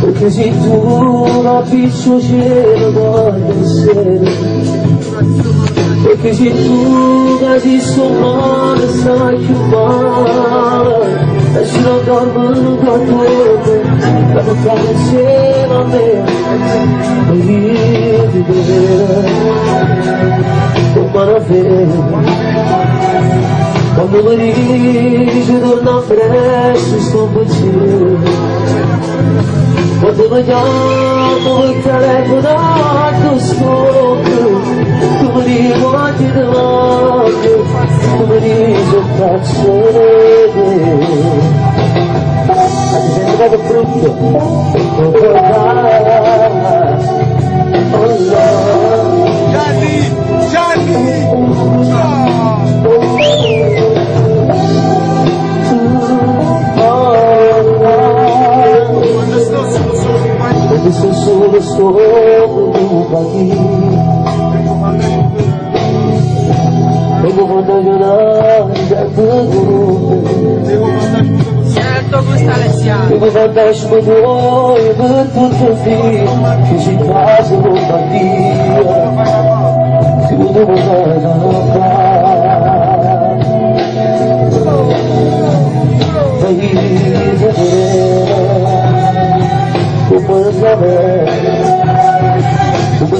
Perché se tu la piccio cielo voglio essere, perché se tu casi sommare sai più male, e se non dormo con te, la portare insieme a me, e io ti vedrò come una fede. Quando mi dici torna presto sto pensiero, quando mi chiamo il telefono tu scopro, tu mi dici quanti ti voglio, tu mi dici un cazzo ti senti proprio brutto, non puoi fare, oh no. Gianni! Quando sto solo sto qui, vengo quando giornata certo questa lezione vengo quando esco tuoi per tutto il film che si casa con Mattia si può passare da qua come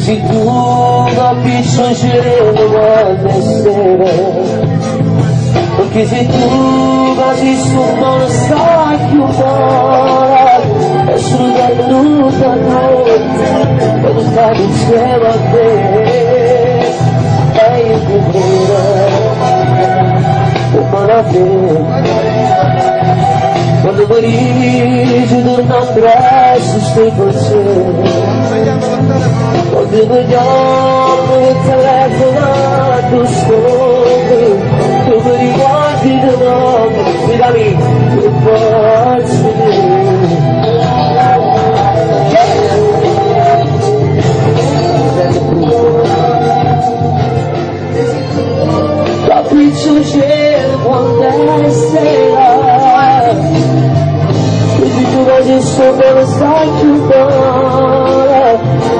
se tu da piccolo cielo vuoi essere, perché se tu casi sopra non sai più fare, e sono venuta a noi per stare insieme a te, e io ti vedo come una fede. Quando Parigi torna presto stai con sé, quando vediamo il telefono tu scopri, tu mi ricordi di nome, mi dammi che posso dire. Capriccio cielo quando è sera, oggi sto per stare più buona,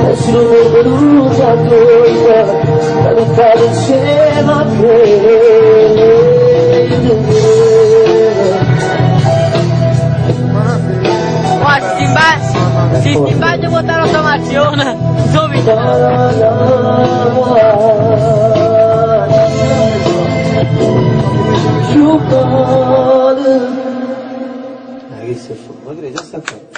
e se non è venuta a noi, la vita insieme a te. Guarda, se ti bagno può dare l'automazione, subito. Che se fa? Magari già sta qua.